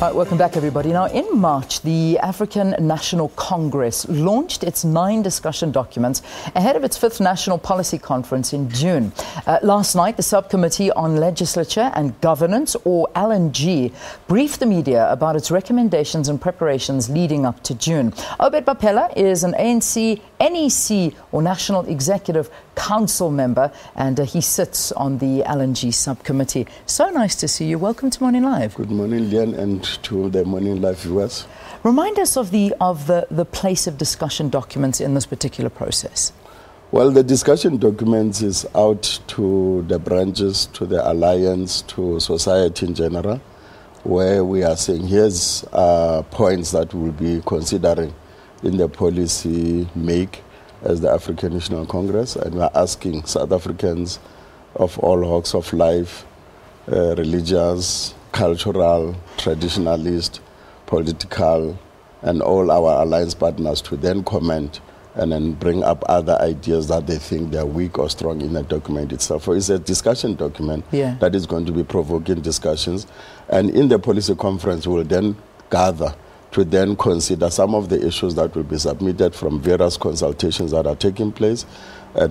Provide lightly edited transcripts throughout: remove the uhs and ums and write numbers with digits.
All right, welcome back, everybody. Now, in March, the African National Congress launched its 9 discussion documents ahead of its 5th National Policy Conference in June. Last night, the subcommittee on Legislature and Governance, or LNG, briefed the media about its recommendations and preparations leading up to June. Obed Bapela is an ANC NEC, or National Executive Council member, and he sits on the LNG subcommittee. So nice to see you. Welcome to Morning Live. Good morning, Leon, and to the Morning Live viewers. Remind us of the place of discussion documents in this particular process. Well, the discussion documents is out to the branches, to the alliance, to society in general, where we are saying here's points that we'll be considering in the policy make as the African National Congress, and we are asking South Africans of all walks of life, religious, cultural, traditionalist, political, and all our alliance partners to then comment and then bring up other ideas that they think they are weak or strong in the document itself. So it's a discussion document that is going to be provoking discussions, and in the policy conference we'll then gather to then consider some of the issues that will be submitted from various consultations that are taking place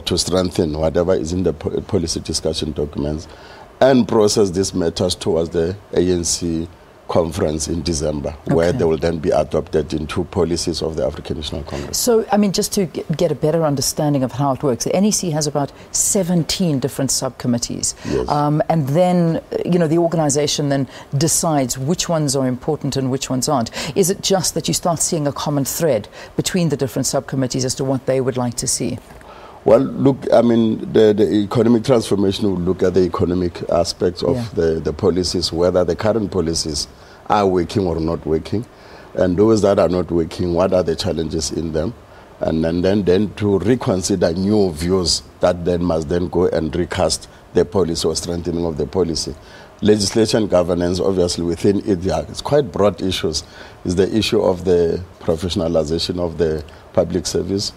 to strengthen whatever is in the policy discussion documents and process these matters towards the ANC conference in December, where they will then be adopted into policies of the African National Congress. So, I mean, just to get a better understanding of how it works, the NEC has about 17 different subcommittees. Yes. And then, the organization then decides which ones are important and which ones aren't. Is it just that you start seeing a common thread between the different subcommittees as to what they would like to see? Well, look, I mean, the economic transformation will look at the economic aspects of the policies, whether the current policies are working or not working, and those that are not working, what are the challenges in them, and then to reconsider new views that then must then go and recast the policy or strengthening of the policy. Legislature and governance, obviously, within it, it's quite broad issues. Is the issue of the professionalization of the public service,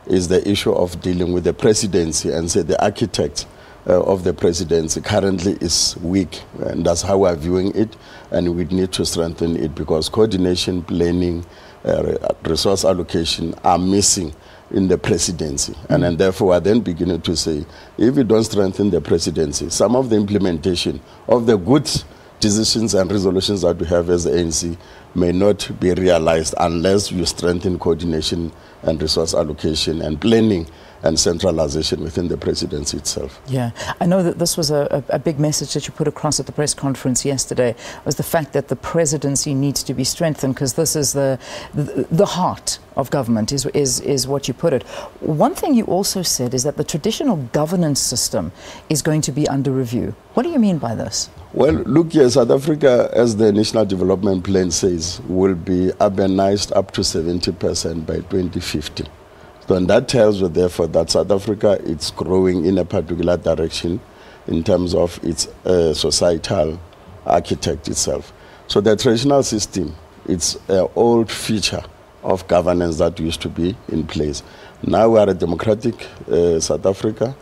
is the issue of dealing with the presidency, and say the architect of the presidency currently is weak, and that's how we're viewing it, and we need to strengthen it because coordination, planning, resource allocation are missing in the presidency. And then therefore we're then beginning to say, if we don't strengthen the presidency, some of the implementation of the good decisions and resolutions that we have as the ANC may not be realized unless you strengthen coordination and resource allocation and planning and centralization within the presidency itself. Yeah, I know that this was a big message that you put across at the press conference yesterday, was the fact that the presidency needs to be strengthened because this is the heart of government, is what you put it. One thing you also said is that the traditional governance system is going to be under review. What do you mean by this? Well, look here, South Africa, as the National Development Plan says, will be urbanized up to 70% by 2050. So, and that tells you, therefore, that South Africa is growing in a particular direction in terms of its societal architect itself. So the traditional system, it's an old feature of governance that used to be in place. Now we are a democratic South Africa,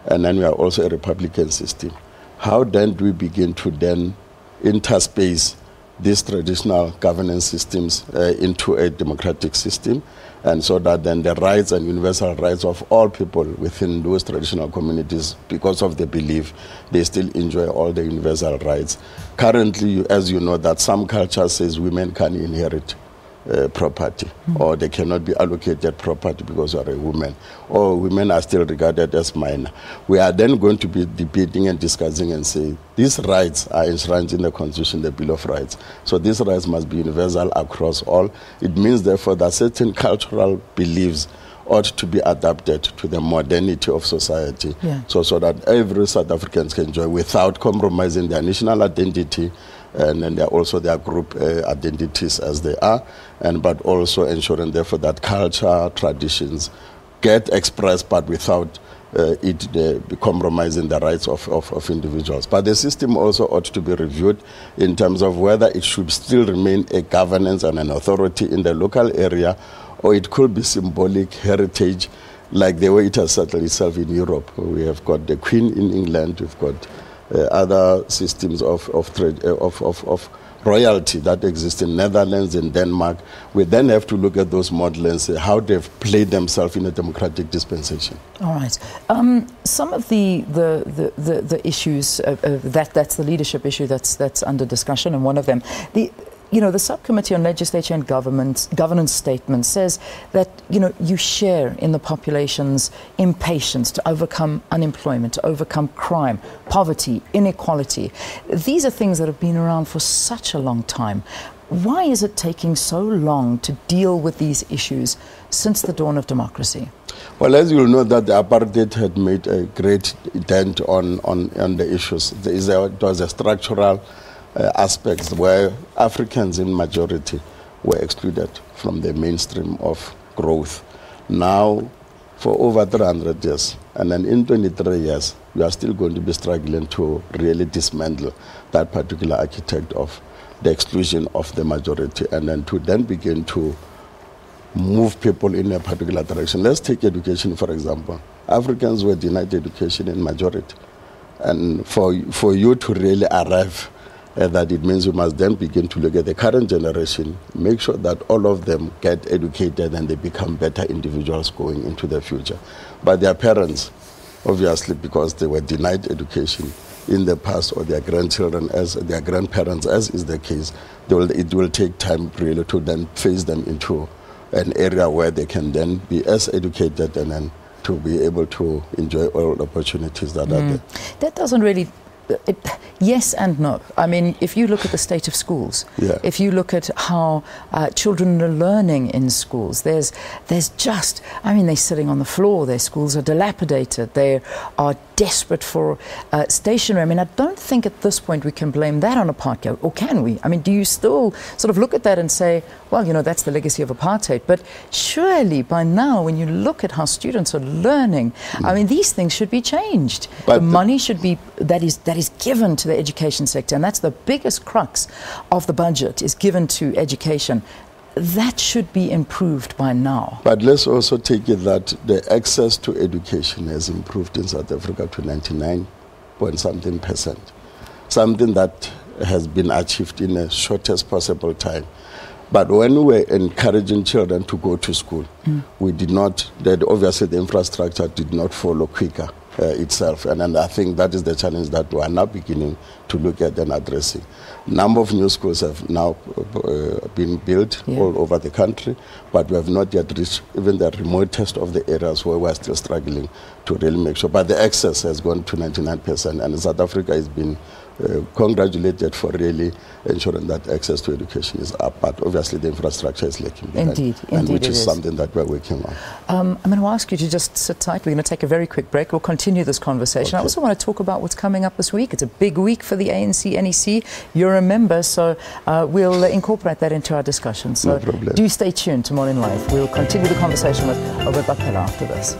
and then we are also a republican system. How then do we begin to then interspace these traditional governance systems into a democratic system, and so that then the rights and universal rights of all people within those traditional communities, because of the belief, they still enjoy all the universal rights. Currently, as you know, that some culture says women can inherit property, or they cannot be allocated property because you are a woman, or women are still regarded as minor. We are then going to be debating and discussing and say these rights are enshrined in the Constitution, the Bill of Rights. So these rights must be universal across all. It means, therefore, that certain cultural beliefs ought to be adapted to the modernity of society, so that every South African can enjoy without compromising their national identity, and then also their group identities as they are, but also ensuring, therefore, that culture, traditions get expressed, but without it compromising the rights of individuals. But the system also ought to be reviewed in terms of whether it should still remain a governance and an authority in the local area, or it could be symbolic heritage, like the way it has settled itself in Europe. We have got the Queen in England, we've got other systems of royalty that exists in Netherlands, in Denmark. We then have to look at those models and say how they've played themselves in a democratic dispensation. All right. Some of the issues, that's the leadership issue that's under discussion, and one of them, the subcommittee on Legislature and Governance statement says that, you share in the population's impatience to overcome unemployment, to overcome crime, poverty, inequality. These are things that have been around for such a long time. Why is it taking so long to deal with these issues since the dawn of democracy? Well, as you know, that the apartheid had made a great dent on the issues. It was a structural aspects where Africans in majority were excluded from the mainstream of growth. Now, for over 300 years, and then in 23 years, we are still going to be struggling to really dismantle that particular architect of the exclusion of the majority, and then to then begin to move people in a particular direction. Let's take education, for example. Africans were denied education in majority. And for you to really arrive that, it means you must then begin to look at the current generation, make sure that all of them get educated and they become better individuals going into the future. But their parents, obviously, because they were denied education in the past, or their grandchildren, as their grandparents, as is the case, it will take time really to then phase them into an area where they can then be as educated and then to be able to enjoy all the opportunities that are there. That doesn't really... yes and no. I mean, if you look at the state of schools, if you look at how children are learning in schools, there's just, I mean, they're sitting on the floor, their schools are dilapidated, they are desperate for stationery. I mean, I don't think at this point we can blame that on apartheid, or can we? I mean, do you still sort of look at that and say, well, that's the legacy of apartheid? But surely by now, when you look at how students are learning, I mean, these things should be changed. But the money should be, that is given to the education sector, and that's the biggest crux of the budget, is given to education. That should be improved by now. But let's also take it that the access to education has improved in South Africa to 99.something%. Something that has been achieved in the shortest possible time. But when we were encouraging children to go to school, we did not, obviously the infrastructure did not follow quicker itself. And I think that is the challenge that we are now beginning to look at and addressing. Number of new schools have now been built all over the country, but we have not yet reached even the remotest of the areas where we are still struggling to really make sure. But the access has gone to 99%, and South Africa has been congratulated for really ensuring that access to education is up, but obviously the infrastructure is lacking behind, which is something that we're working on. I'm going to ask you to just sit tight. We're going to take a very quick break. We'll continue this conversation. I also want to talk about what's coming up this week. It's a big week for the ANC NEC. You're a member, so we'll incorporate that into our discussion. So do stay tuned to Morning Live. We'll continue the conversation with Obed Bapela after this.